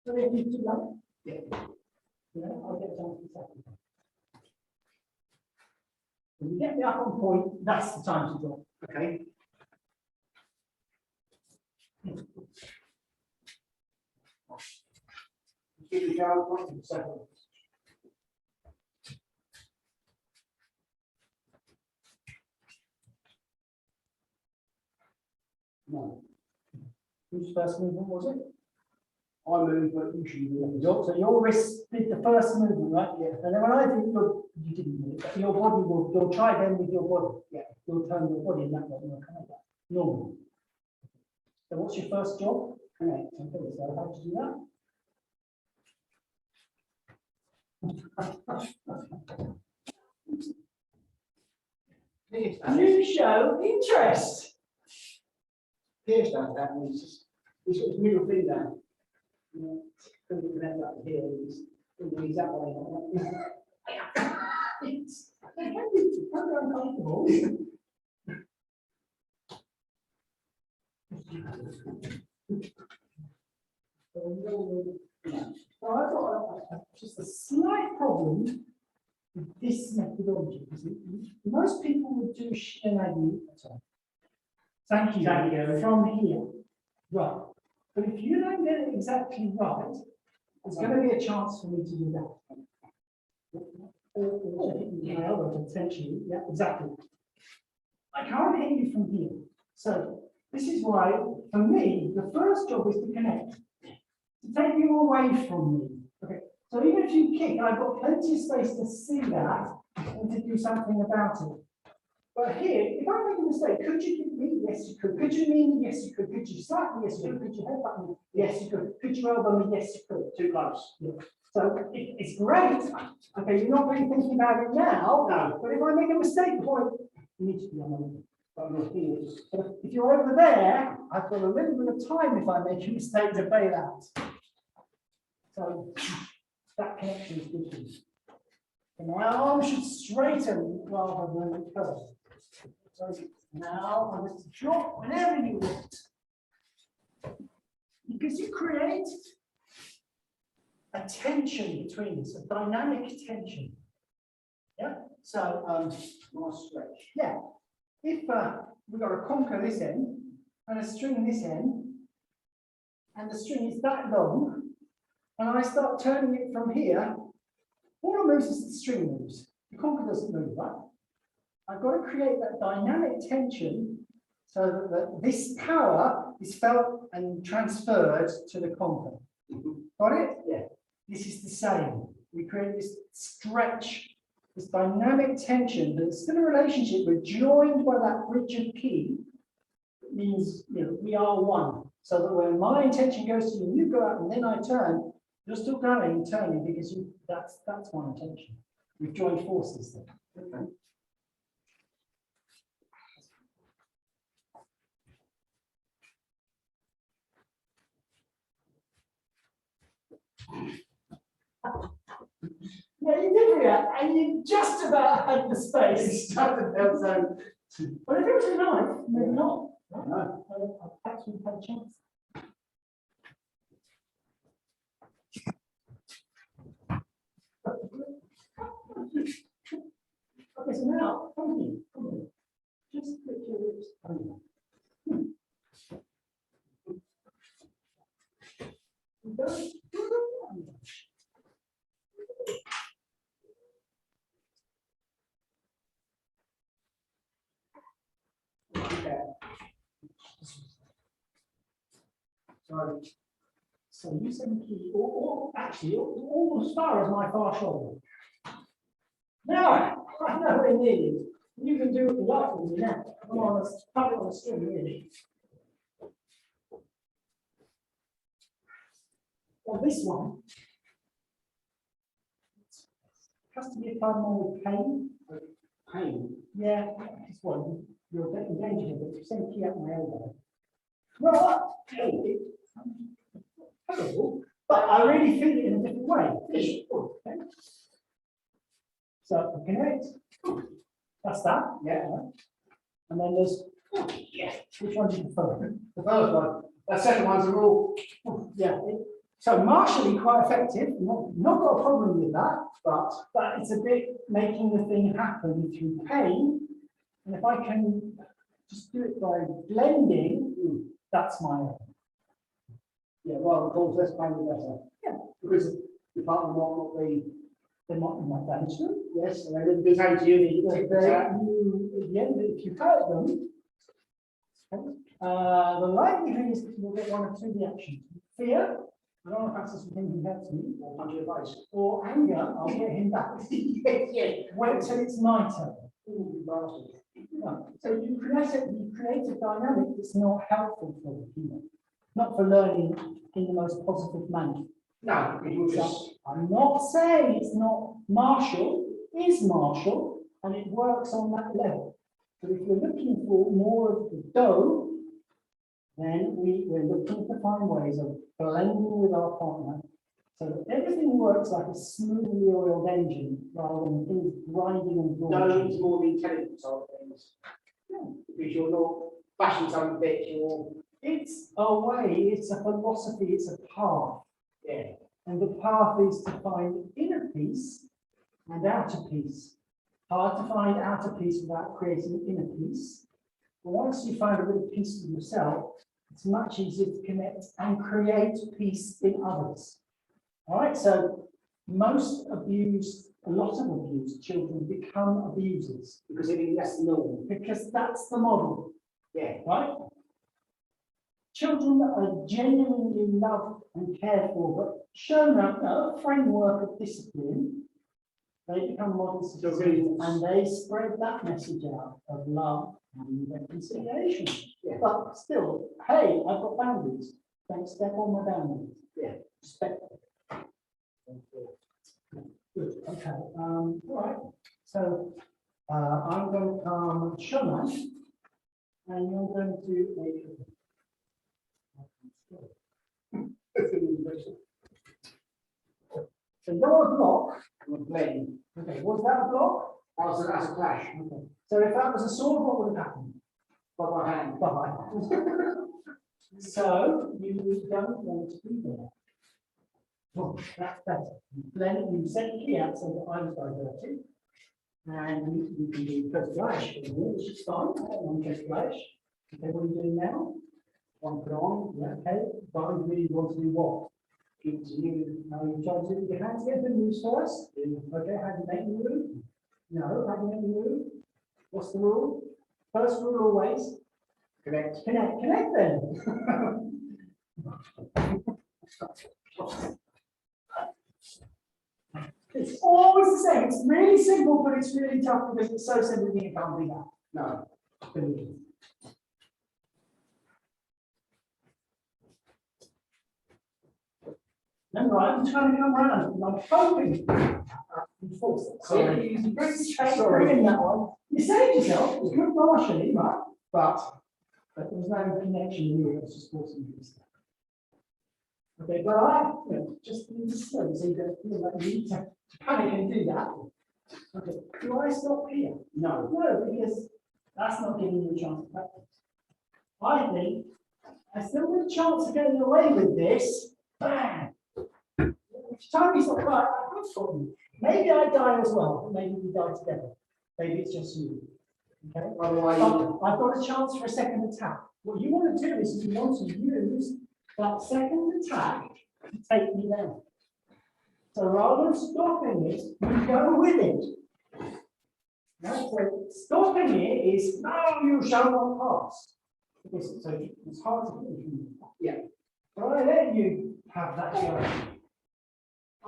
So if you do that, yeah, I'll get down to the second. When you get me up on point, that's the time to drop. Okay. Give the child 1 second. No. Whose first movement was it? I move, but usually you move. So your wrist did the first movement, right? Yeah. And then when I did you didn't do it, but your body will, you'll try again with your body. Yeah. You'll turn your body in that way, you'll come like that. Normal. So what's your first job? Connect. Okay, so how to do that? You show interest. Here's that means just this sort of middle finger. Put it up here, he's that way. It's very uncomfortable. So I've got just a slight problem with this methodology. Most people would do Shinagi. Thank you. From here. Right. But if you don't get it exactly right, there's going to be a chance for me to do that. My elbow potentially. Yeah, exactly. I can't hit you from here. So this is why, for me, the first job is to connect. To take you away from me. Okay. So even if you kick, I've got plenty of space to see that and to do something about it. But here, if I make a mistake, could you kick me? Yes, you could. Could you knee me? Yes, you could. Could you slap me? Yes, you could. Could you headbutt me? Yes, you could. Could you elbow me? Yes, you could. Too close. Yeah. So it's great. Okay, you're not really thinking about it now. No. But if I make a mistake, point, you need to be on the line. But if you're over there, I've got a little bit of time if I make a mistake to bail out. So that connection is good for you. And my arm should straighten rather than curve. So now I'm going to drop whenever you want. Because you create a tension between us, a dynamic tension. Yeah. So more stretch. Yeah. If we've got a conker this end and a string this end, and the string is that long, and I start turning it from here, all it moves is the string moves. The conker doesn't move, right? I've got to create that dynamic tension so that this power is felt and transferred to the conker. Got it? Yeah. This is the same. We create this stretch, this dynamic tension, but it's still a relationship. We're joined by that bridge of ki. It means, you know, we are one. So that when my intention goes to you, and you go out and then I turn, you're still going and turning because that's my intention. We've joined forces there. Okay. Yeah, you did react, and you just about had the space. But if it was a knife, maybe not. No. I've actually had a chance. Okay, so now, come here. Just put your lips under. Okay. Sorry. So you said key, or actually, all as far as my far shoulder. Now, I know where near you. You can do it without me now. I'm on a string, really. Well, this one has to be applied more with pain. Pain? Yeah, this one. You're engaging with it. You send key up my elbow. Well, but I really feel it in a different way. Okay. So connect. That's that. Yeah. And then there's which one do you prefer? The first one. That second one's a rule. Yeah. So martially quite effective. Not got a problem with that, but it's a bit making the thing happen through pain. And if I can just do it by blending, that's my own. Yeah, well, of course, less pain the better. Yeah. Because the partner might not be, they might damage them. Yes, and they didn't do something to you, at the end, if you hurt them, the likelihood is that you'll get one of two reactions. Fear, I don't want to practice with him, he hurts me, or punch your face. Or anger, I'll get him back. Wait till it's my turn. No. So you create a dynamic that's not helpful for the human, not for learning in the most positive manner. No, I'm not saying it's not martial, it is martial, and it works on that level. But if we're looking for more of the dough, then we're looking to find ways of blending with our partner so that everything works like a smoothly oiled engine rather than things grinding and grinding. No, it's more the intelligence side of things. Yeah. Because you're not bashing some bit, it It's a way, it's a philosophy, it's a path. Yeah. And the path is to find inner peace and outer peace. Hard to find outer peace without creating inner peace. But once you find a bit of peace with yourself, it's much easier to connect and create peace in others. All right, so most abused, a lot of abused children become abusers. Because they think that's the norm. Because that's the model, Yeah. right? Children that are genuinely loved and cared for, but shown a framework of discipline, they become model citizens and they spread that message out of love and reconciliation. Yeah. But still, hey, I've got boundaries. Don't step on my boundaries. Yeah. Respect them. Good. Okay. All right. So I'm going to come shaman, and you're going to do a. So you're a block. I'm a blame. Okay, was that a block? That's a clash. Okay. So if that was a sword, what would have happened? By my hand. Bye. So you don't want to be there. Well, that's better. Then you set the key out so that I was diverted. And you can do first flash, which is fine. I don't want just flash. Okay, what are you doing now? One put on. Yeah, okay. But I really want to do what? Continue. Now you try to do your hands get the moves first. Okay, how do you make the move? No, how do you make the move? What's the rule? First rule always. Connect. Connect. Connect then. It's always the same. It's really simple, but it's really tough because it's so simple you can't do that. No. Believe me. Remember, I'm trying to come around. And I'm hoping. Sorry. Sorry. That one. You saved yourself. It was good partially, right? But there was no connection here. It was just forcing you to step. Okay, but I just need to slow so you don't feel like you need to panic and do that. Okay, do I stop here? No. No, because that's not giving you a chance to practice. I think I still have a chance of getting away with this. Bang! Each time you stop, right, I've got you. Maybe I die as well. Maybe we die together. Maybe it's just you. Okay? Otherwise, But I've got a chance for a second attack. What you want to do is you want to use that second attack to take me down. So rather than stopping it, you go with it. Right? So stopping it is, no, you shall not pass. Because so it's hard to finish. yeah. But I let you have that go.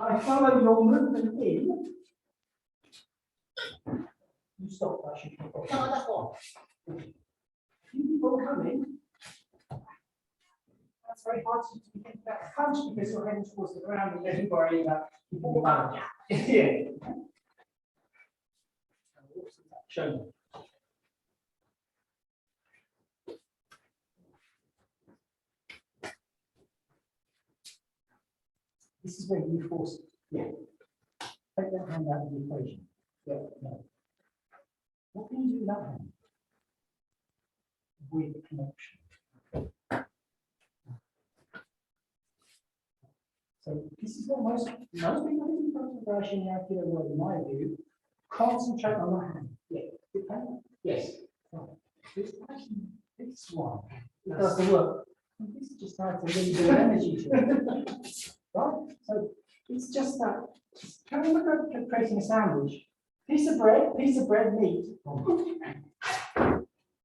I follow your movement in. You stop that. No, that's what. You people come in. That's very hard to get that punch because you're heading towards the ground and then worrying about people. Yeah. Show me. This is where you force it. Yeah. Take that hand out of the equation. Yeah. No. What can you do with that hand? With connection. So this is what most people who do practicing Aikido work, in my view, concentrate on the hand. Yeah. Depend. Yes. So, this one does the work. This just adds a little bit of energy to it. Right? So it's just that. Can we look at creating a sandwich? Piece of bread, meat,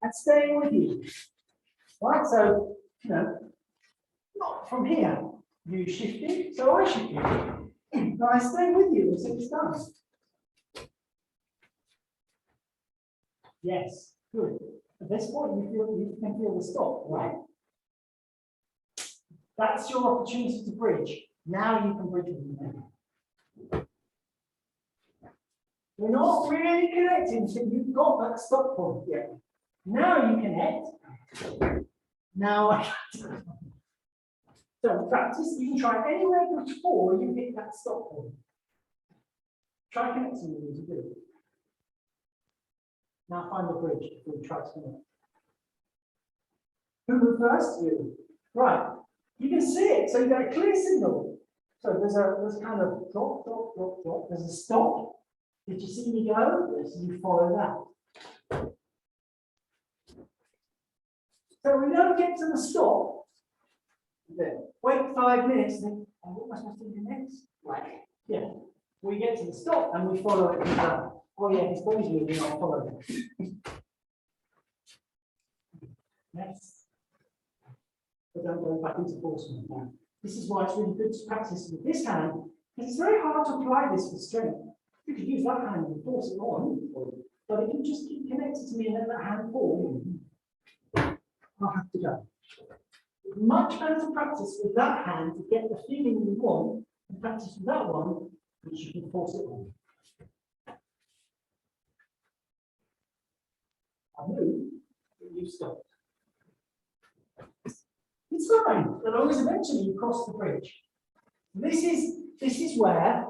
and staying with you. Right? So, not from here. You shifted, so I shifted. Now I stay with you until it's done. Yes, good. At this point, you can feel the stop, right? That's your opportunity to bridge. Now you can bridge with them. You're not really connecting until you've got that stop point yet. Now you connect. Now I can. So practice, you can try anywhere before you hit that stop point. Try connecting with you to do it. Now find the bridge before you try to connect. Who moved first? You. Right, you can see it, so you get a clear signal. So there's kind of drop, drop, drop, drop. There's a stop. Did you see me go? Yes, you follow that. So we don't get to the stop. Wait 5 minutes, then what am I supposed to do next? Right. Yeah. We get to the stop and we follow it. Oh yeah, it's always you, I'll follow it. Next. But don't go back into forcement now. This is why it's really good to practice with this hand, because it's very hard to apply this with strength. You could use that hand and force it on, but if you just keep connected to me and let that hand fall, I'll have to go. It's much better to practice with that hand to get the feeling you want, and practice with that one, which you can force it on. I move, and you stop. It's fine, as long as eventually you cross the bridge. This is where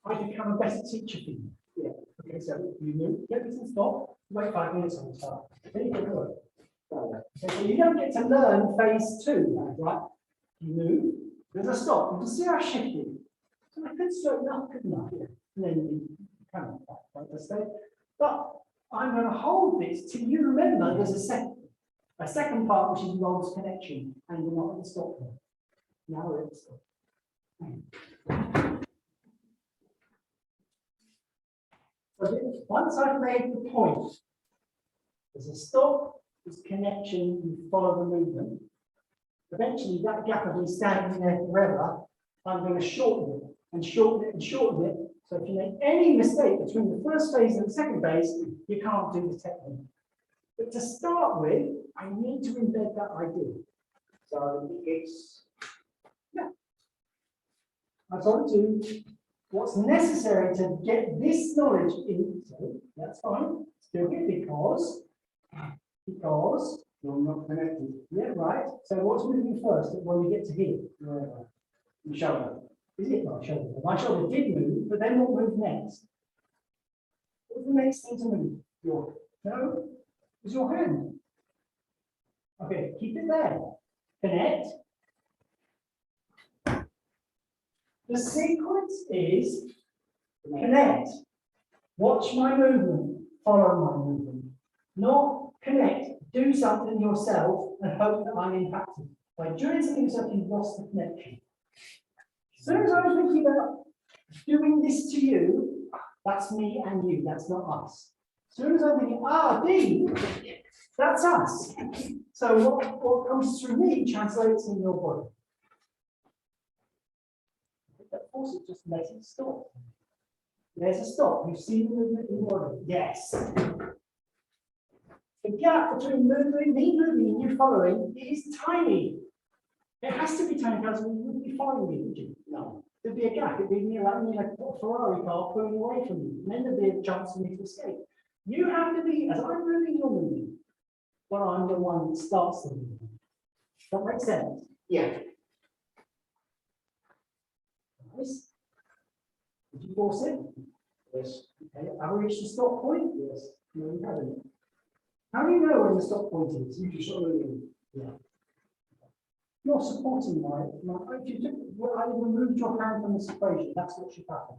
I become a better teacher for you. Yeah. Okay, so you move, get this and stop, wait 5 minutes on the start. Then you can work. Okay, so you don't get to learn phase 2, right? You move, there's a stop. You can see how I shifted. So I could straighten up, couldn't I? Yeah. And then you come back, right? But I'm going to hold this till you remember there's a second part which involves connection, and we're not at the stop there. Now we're at the stop. So once I've made the point, there's a stop, there's connection, you follow the movement. Eventually, that gap of me standing there forever, I'm going to shorten it and shorten it and shorten it. So if you make any mistake between the first phase and the second phase, you can't do the technique. But to start with, I need to embed that idea. So it's, yeah. I told you what's necessary to get this knowledge in. So that's fine. Still good because you're not connected. Yeah, right. So what's moving first when we get to here? The shoulder. Is it my shoulder? My shoulder did move, but then what moved next? What's the next thing to move? No, it's your hand. Okay, keep it there. Connect. The sequence is connect. Watch my movement. Follow my movement. Not connect. Do something yourself and hope that I'm impacted. By doing something yourself, you've lost the connection. As soon as I was thinking about doing this to you, that's me and you. That's not us. As soon as I'm thinking, D, that's us. So what comes through me translates in your body. Of course, it just lets it stop. There's a stop. You've seen the movement in the body. Yes. The gap between me moving and you following is tiny. It has to be tiny because we wouldn't be following you, would you? No. There'd be a gap. It'd be like me in a Ferrari car pulling away from you. And then there'd be a chance for me to escape. You have to be, as I'm moving, you're moving. But I'm the one that starts the movement. Does that make sense? Yeah. Nice. Did you force it? Yes. Okay. Have we reached the stop point? Yes. No, we haven't. How do you know where the stop point is? You just sort of, yeah. You're supporting if you took, I removed your hand from this equation, that's what should happen.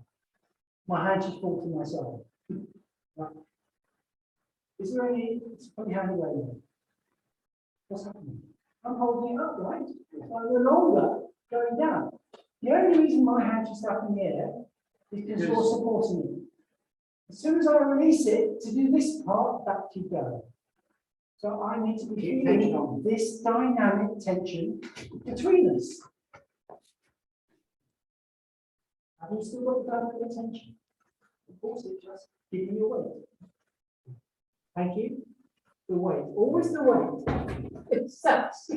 My hand should fall to my side. Right. Is there any, put your hand away there. What's happening? I'm holding it up, right? I'm no longer going down. The only reason my hand is up in the air is because you're supporting me. As soon as I release it to do this part, back you go. So I need to be feeling this dynamic tension between us. Have you still got the dynamic tension? Of course, it just give me your weight. Thank you. The weight, always the weight. It's that. So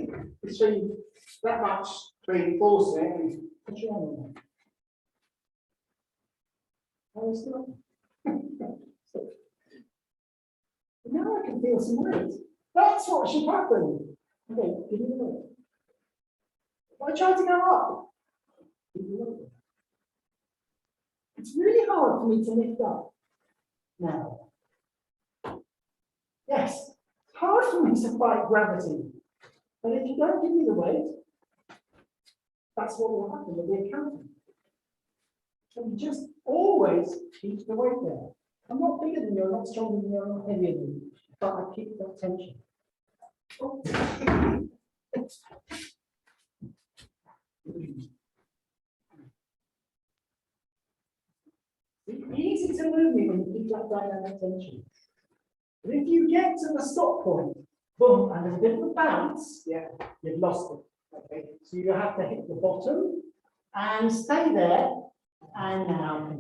that much reinforcing and put your hand on there. Are you still? Now I can feel some weight. That's what should happen. Okay, give me the weight. If I try to go up, give me the weight. It's really hard for me to lift up. Now, yes, it's hard for me to fight gravity. But if you don't give me the weight, that's what will happen with the accounting. So you just always keep the weight there. I'm not bigger than you, I'm not stronger than you, I'm not heavier than you, but I keep that tension. Oh. It's easy to move me when you keep that dynamic tension. But if you get to the stop point, boom, and there's a bit of a bounce, yeah, you've lost it. Okay, so you have to hit the bottom and stay there. And now,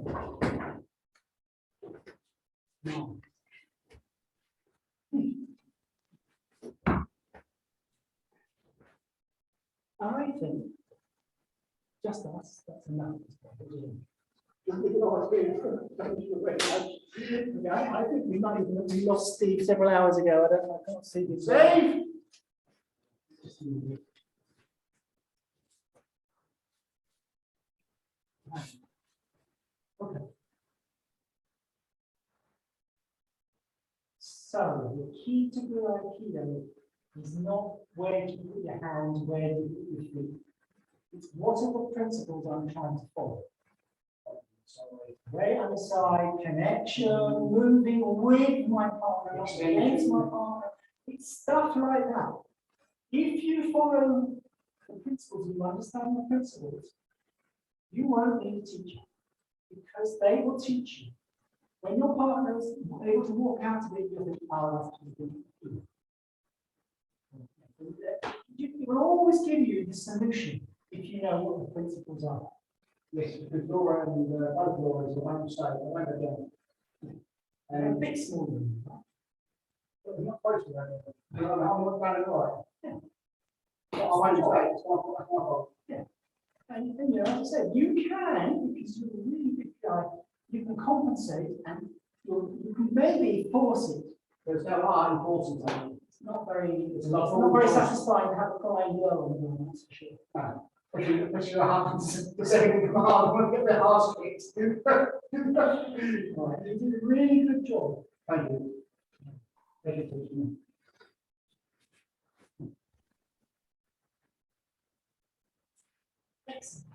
I think just that's enough. Yeah, I think we might have lost Steve several hours ago. I can't see the Steve. Okay. So the key to Burwell Aikido is not where do you put your hands, where do you put your feet. It's what are the principles I'm trying to follow. So weight on the side, connection, moving with my partner, not against my partner. It's stuff like that. If you follow the principles, you understand the principles, you won't need a teacher because they will teach you. When your partner is able to walk out of it, you'll think, oh, it will always give you the solution if you know what the principles are. Yes, because Laura and other Laura is the one side, I went again. And a bit smaller than that. But we're not close to that. I'm not going to lie. Yeah. I want to say, it's not. Yeah. And you know, as I said, you can, because you're a really big guy, you can compensate and you can maybe force it. There's no art in forcing something. It's not very satisfying to have a flying blow on you, that's for sure. No. But you have the second command, want to get the arse kicked. Right. You did a really good job. Thank you. Vegetation. Excellent.